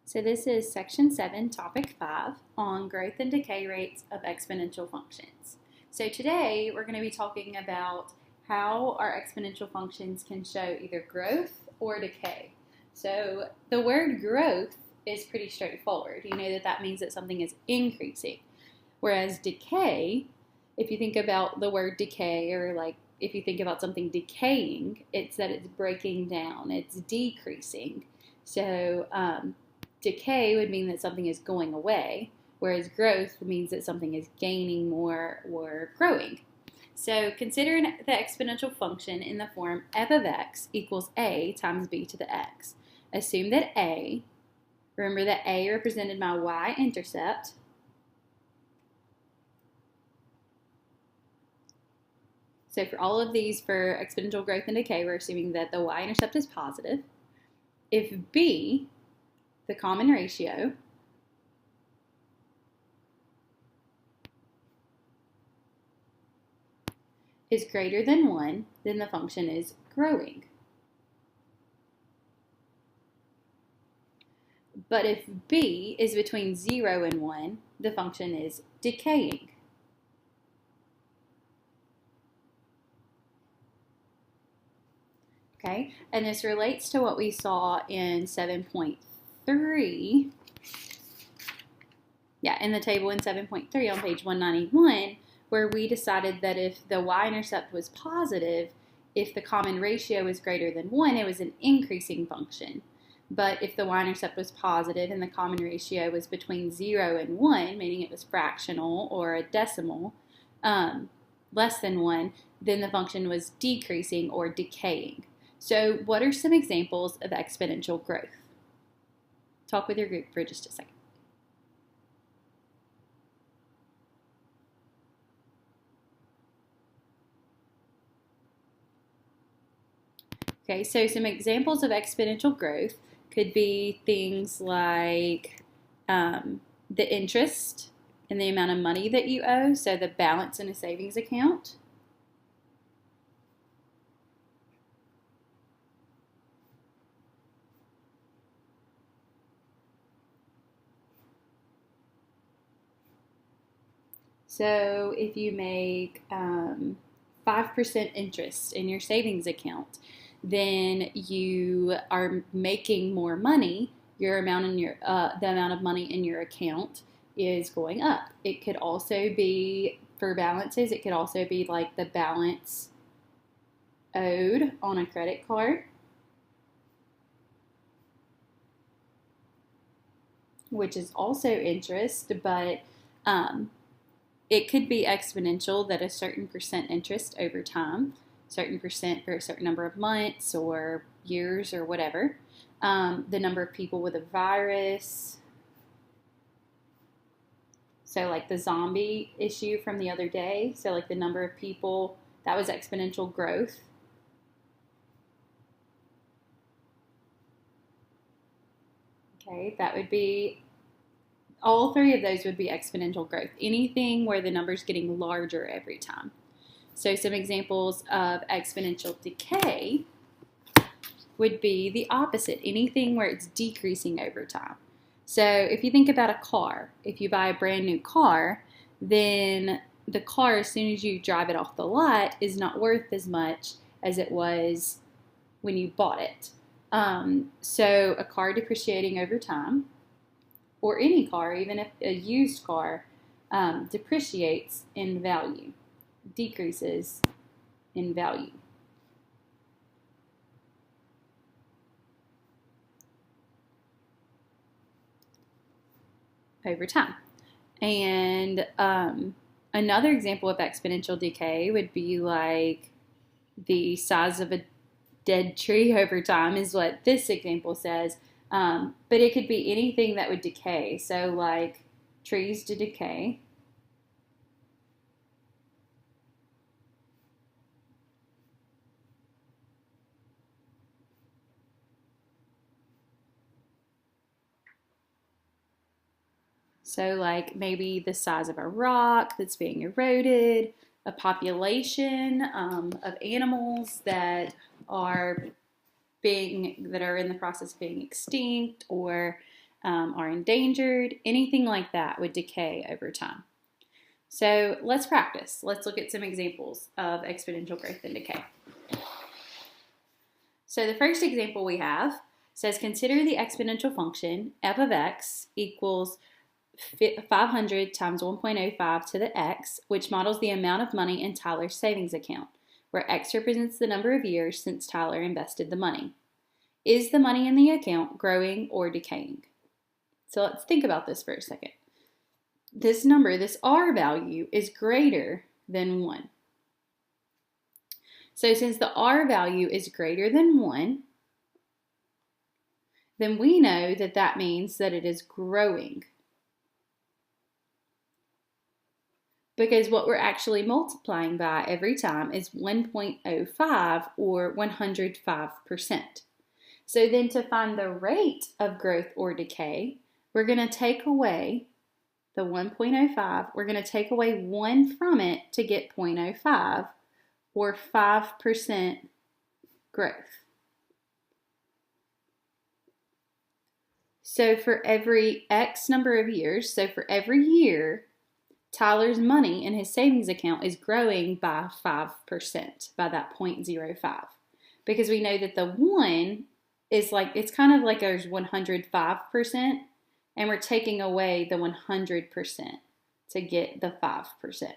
So this is section 7, topic 5 on growth and decay rates of exponential functions. So today we're going to be talking about how our exponential functions can show either growth or decay. So the word growth is pretty straightforward. You know that means that something is increasing. Whereas decay, if you think about the word decay, or like if you think about something decaying, it's that it's breaking down, it's decreasing. So decay would mean that something is going away, whereas growth means that something is gaining more or growing. So consider the exponential function in the form f of x equals a times b to the x. Assume that a, remember that a represented my y-intercept, so for all of these, for exponential growth and decay, we're assuming that the y-intercept is positive. If b, the common ratio, is greater than 1, then the function is growing. But if b is between 0 and 1, the function is decaying. Okay, and this relates to what we saw in 7.3. Yeah, in the table in 7.3 on page 191, where we decided that if the y-intercept was positive, if the common ratio was greater than 1, it was an increasing function. But if the y-intercept was positive and the common ratio was between 0 and 1, meaning it was fractional or a decimal, less than 1, then the function was decreasing or decaying. So what are some examples of exponential growth? Talk with your group for just a second. Okay, so some examples of exponential growth could be things like the interest and the amount of money that you owe, so the balance in a savings account. So if you make 5% interest in your savings account, then you are making more money. Your amount in your the amount of money in your account is going up. It could also be for balances. It could also be like the balance owed on a credit card, which is also interest, but it could be exponential, that a certain percent interest over time, certain percent for a certain number of months or years or whatever. The number of people with a virus. So like the zombie issue from the other day. So like the number of people, that was exponential growth. Okay, that would be, all three of those would be exponential growth. Anything where the number's getting larger every time. So some examples of exponential decay would be the opposite. Anything where it's decreasing over time. So if you think about a car, if you buy a brand new car, then the car, as soon as you drive it off the lot, is not worth as much as it was when you bought it. So a car depreciating over time, or any car, even if a used car, depreciates in value, decreases in value. Over time. And another example of exponential decay would be like the size of a dead tree over time is what this example says. But it could be anything that would decay. So like trees to decay. So like maybe the size of a rock that's being eroded, a population of animals that are in the process of being extinct, or are endangered, anything like that would decay over time. So let's practice. Let's look at some examples of exponential growth and decay. So the first example we have says consider the exponential function f of x equals 500 times 1.05 to the x, which models the amount of money in Tyler's savings account, where x represents the number of years since Tyler invested the money. Is the money in the account growing or decaying? So let's think about this for a second. This number, this r value, is greater than 1. So since the r value is greater than 1, then we know that that means that it is growing. Because what we're actually multiplying by every time is 1.05 or 105%. So then to find the rate of growth or decay, we're going to take away the 1.05. We're going to take away 1 from it to get 0.05 or 5% growth. So for every X number of years, so for every year, Tyler's money in his savings account is growing by 5%, by that 0.05. Because we know that the 1 is like, it's kind of like there's 105%, and we're taking away the 100% to get the 5%.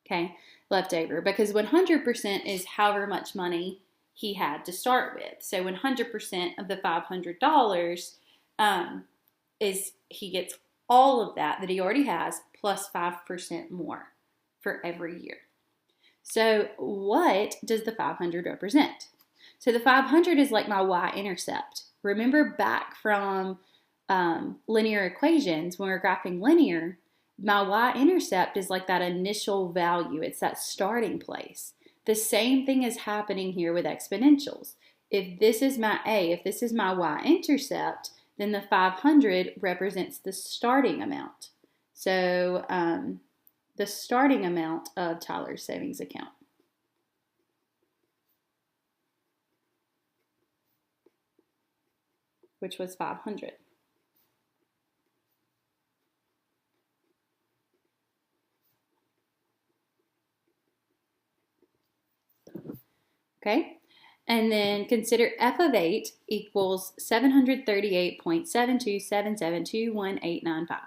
Okay, left over. Because 100% is however much money he had to start with. So 100% of the $500 is he gets all of that he already has plus 5% more for every year. So what does the 500 represent? So the 500 is like my y-intercept. Remember back from linear equations, when we're graphing linear, my y-intercept is like that initial value. It's that starting place. The same thing is happening here with exponentials. If this is my a, if this is my y-intercept, then the 500 represents the starting amount. So the starting amount of Tyler's savings account. Which was 500. Okay, and then consider f of 8 equals 738.727721.895.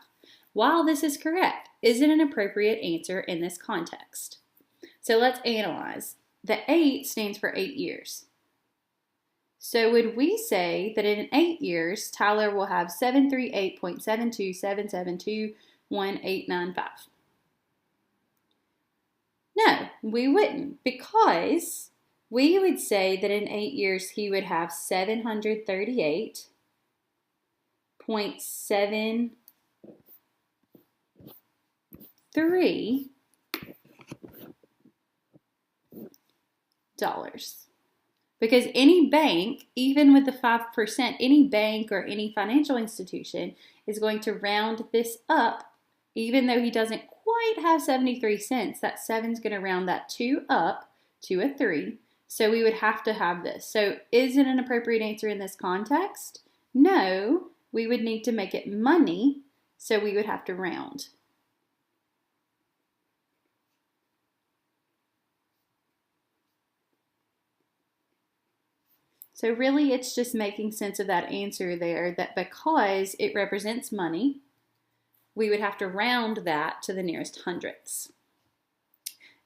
While this is correct, is it an appropriate answer in this context? So let's analyze. The 8 stands for 8 years. So would we say that in 8 years, Tyler will have 738.727721895? No, we wouldn't, because we would say that in 8 years he would have $738.73 Because any bank, even with the 5%, any bank or any financial institution is going to round this up, even though he doesn't quite have 73 cents. That 7 is going to round that 2 up to a 3. So we would have to have this. So is it an appropriate answer in this context? No, we would need to make it money, so we would have to round. So really it's just making sense of that answer there, that because it represents money, we would have to round that to the nearest hundredths.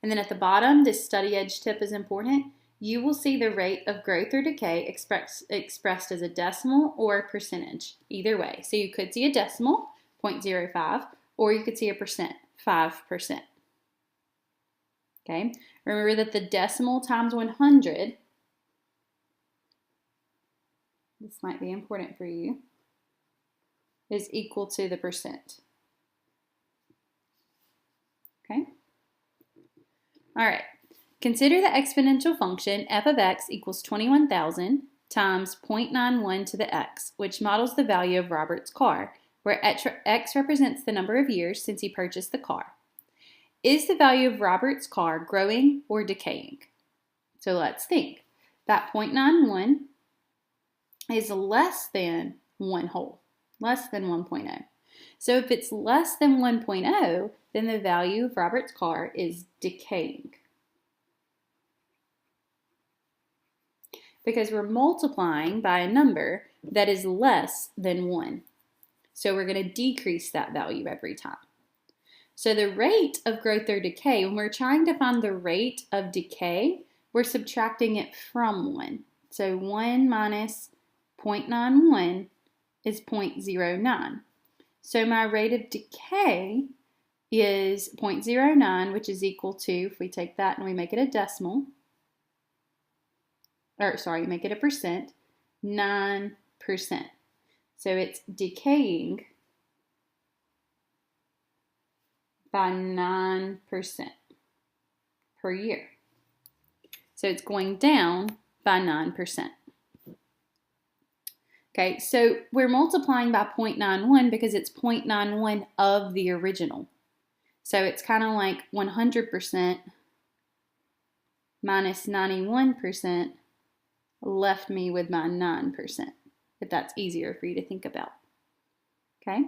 And then at the bottom, this study edge tip is important. You will see the rate of growth or decay expressed as a decimal or a percentage, either way. So you could see a decimal, 0.05, or you could see a percent, 5%. Okay, remember that the decimal times 100, this might be important for you, is equal to the percent. Okay? All right. Consider the exponential function f of x equals 21,000 times 0.91 to the x, which models the value of Robert's car, where x represents the number of years since he purchased the car. Is the value of Robert's car growing or decaying? So let's think. That 0.91 is less than 1 whole. Less than 1.0. So if it's less than 1.0, then the value of Robert's car is decaying. Because we're multiplying by a number that is less than 1. So we're going to decrease that value every time. So the rate of growth or decay, when we're trying to find the rate of decay, we're subtracting it from 1. So 1 minus 0.91 is 0.09. So my rate of decay is 0.09, which is equal to, if we take that and we make it a decimal, make it a percent, 9%. So it's decaying by 9% per year. So it's going down by 9%. Okay, so we're multiplying by 0.91 because it's 0.91 of the original. So it's kind of like 100% minus 91% left me with my 9%, if that's easier for you to think about. Okay,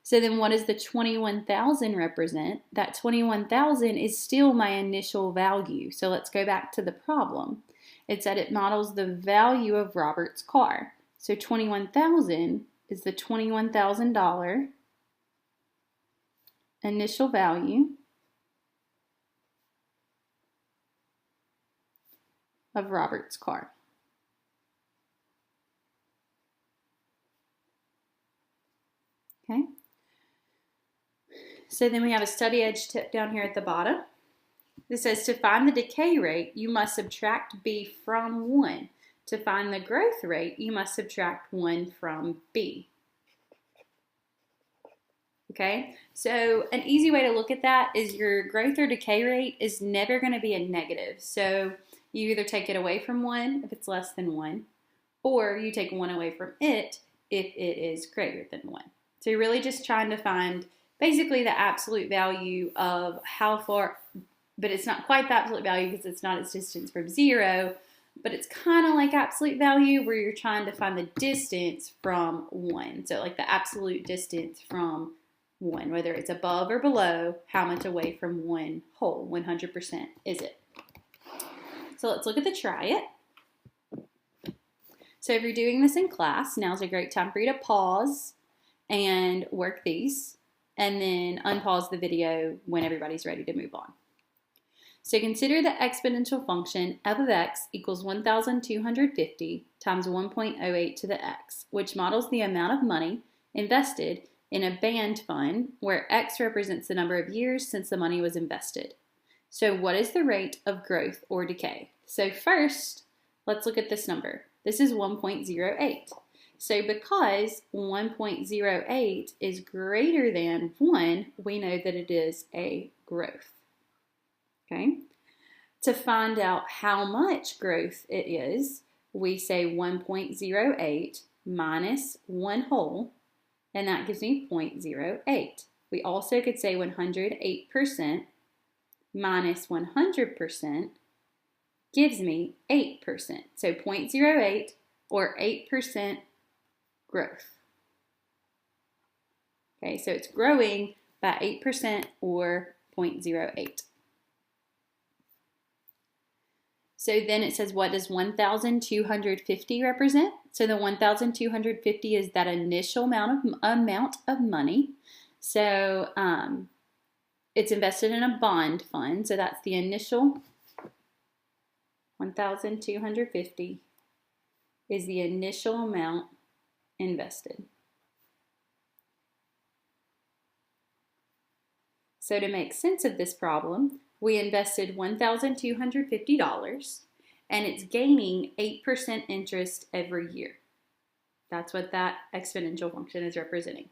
so then what does the 21,000 represent? That 21,000 is still my initial value. So let's go back to the problem. It said it models the value of Robert's car. So 21,000 is the $21,000 initial value of Robert's car. Okay. So then we have a study edge tip down here at the bottom. This says to find the decay rate, you must subtract B from 1. To find the growth rate, you must subtract 1 from B. Okay, so an easy way to look at that is your growth or decay rate is never going to be a negative. So you either take it away from 1 if it's less than 1, or you take 1 away from it if it is greater than 1. So you're really just trying to find basically the absolute value of how far, but it's not quite the absolute value because it's not its distance from 0, but it's kind of like absolute value where you're trying to find the distance from 1. So like the absolute distance from 1, whether it's above or below, how much away from 1 whole, 100% is it? So let's look at the try it. So if you're doing this in class, now's a great time for you to pause and work these, and then unpause the video when everybody's ready to move on. So consider the exponential function f of x equals 1,250 times 1.08 to the x, which models the amount of money invested in a band fund where x represents the number of years since the money was invested. So what is the rate of growth or decay? So first, let's look at this number. This is 1.08. So because 1.08 is greater than 1, we know that it is a growth. Okay? To find out how much growth it is, we say 1.08 minus 1 whole, and that gives me 0.08. We also could say 108% minus 100% gives me 8%. So 0.08 or 8% growth. Okay, so it's growing by 8% or 0.08. So then it says, what does 1,250 represent? So the 1,250 is that initial amount of money. So it's invested in a bond fund. So that's the initial 1,250 is the initial amount invested. So to make sense of this problem, we invested $1,250 and it's gaining 8% interest every year. That's what that exponential function is representing.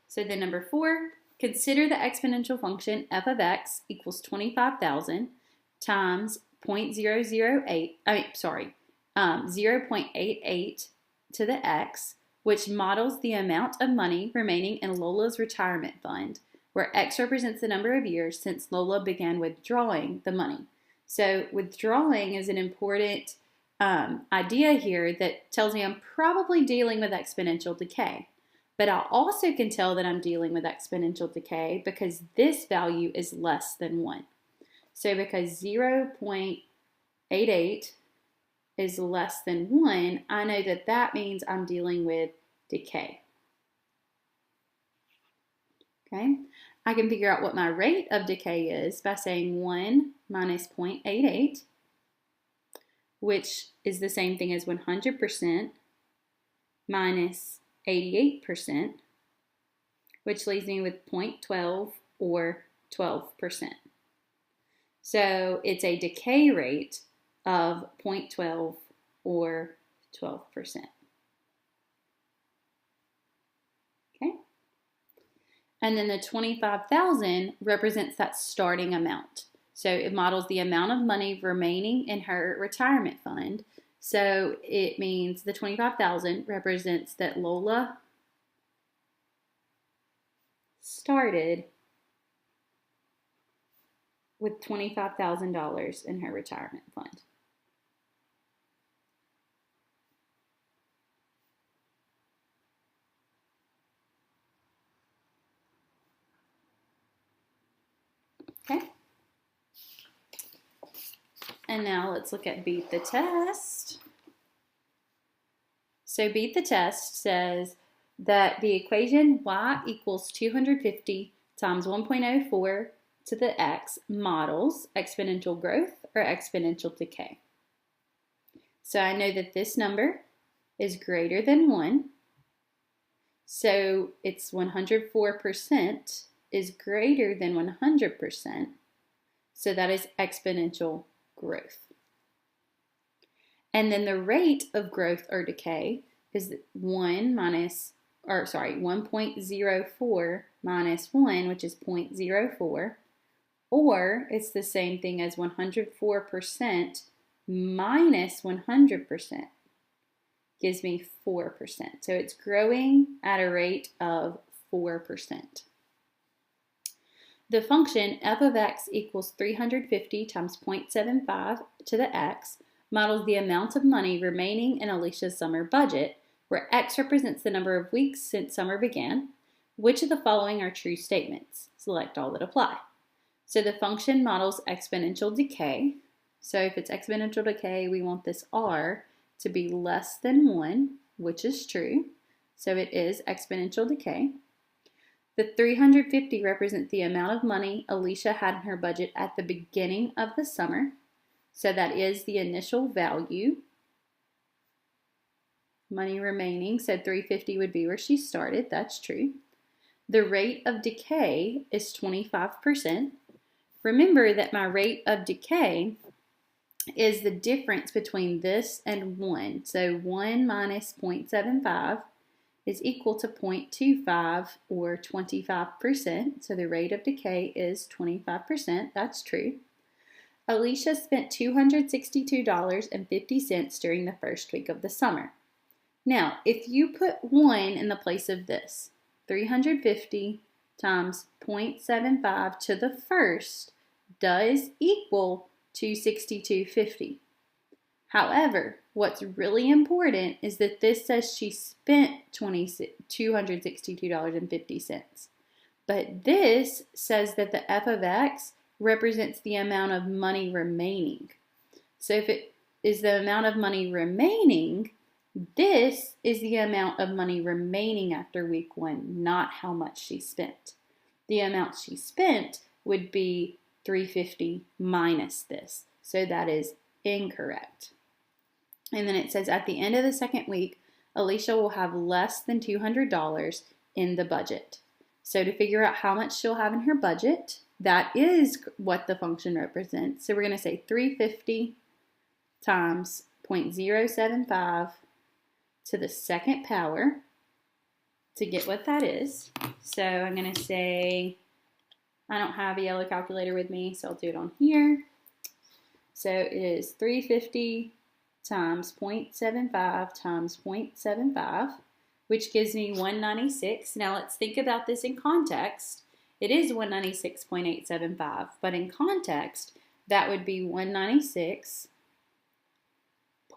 So then number 4, consider the exponential function f of x equals 25,000 times 0.88 to the x, which models the amount of money remaining in Lola's retirement fund, where x represents the number of years since Lola began withdrawing the money. So withdrawing is an important idea here that tells me I'm probably dealing with exponential decay. But I also can tell that I'm dealing with exponential decay because this value is less than 1. So because 0.88 is less than 1, I know that that means I'm dealing with decay. Okay, I can figure out what my rate of decay is by saying 1 minus 0.88, which is the same thing as 100% minus 88%, which leaves me with 0.12 or 12%. So it's a decay rate of 0.12 or 12%. Okay? And then the 25,000 represents that starting amount. So it models the amount of money remaining in her retirement fund. So it means the 25,000 represents that Lola started with $25,000 in her retirement fund. Okay. And now let's look at beat the test. So beat the test says that the equation y equals 250 times 1.04 to the x models exponential growth or exponential decay. So I know that this number is greater than 1. So it's 104% is greater than 100%. So that is exponential growth. And then the rate of growth or decay is 1.04 minus 1, which is 0.04, or it's the same thing as 104% minus 100% gives me 4%. So it's growing at a rate of 4%. The function f of x equals 350 times 0.75 to the x models the amount of money remaining in Alicia's summer budget, where x represents the number of weeks since summer began. Which of the following are true statements? Select all that apply. So the function models exponential decay. So if it's exponential decay, we want this r to be less than 1, which is true. So it is exponential decay. The 350 represents the amount of money Alicia had in her budget at the beginning of the summer. So that is the initial value. Money remaining, so 350 would be where she started. That's true. The rate of decay is 25%. Remember that my rate of decay is the difference between this and 1. So 1 minus 0.75 is equal to 0.25 or 25%. So the rate of decay is 25%. That's true. Alicia spent $262.50 during the first week of the summer. Now, if you put 1 in the place of this, 350 times 0.75 to the first does equal 262.50. However, what's really important is that this says she spent $262.50. But this says that the f of x represents the amount of money remaining. So if it is the amount of money remaining, this is the amount of money remaining after week 1, not how much she spent. The amount she spent would be 350 minus this. So that is incorrect. And then it says at the end of the second week, Alicia will have less than $200 in the budget. So to figure out how much she'll have in her budget, that is what the function represents. So we're going to say 350 times 0.075 to the second power to get what that is. So I'm going to say, I don't have a yellow calculator with me, so I'll do it on here. So it is 350 times 0.75 times 0.75, which gives me 196. Now let's think about this in context. It is 196.875, but in context, that would be 196.875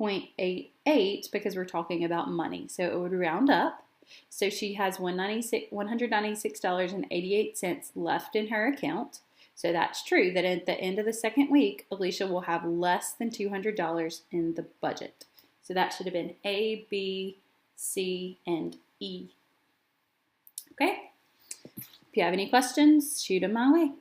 0.88 because we're talking about money. So it would round up. So she has $196.88 left in her account. So that's true that at the end of the second week, Alicia will have less than $200 in the budget. So that should have been A, B, C, and E. Okay? If you have any questions, shoot them my way.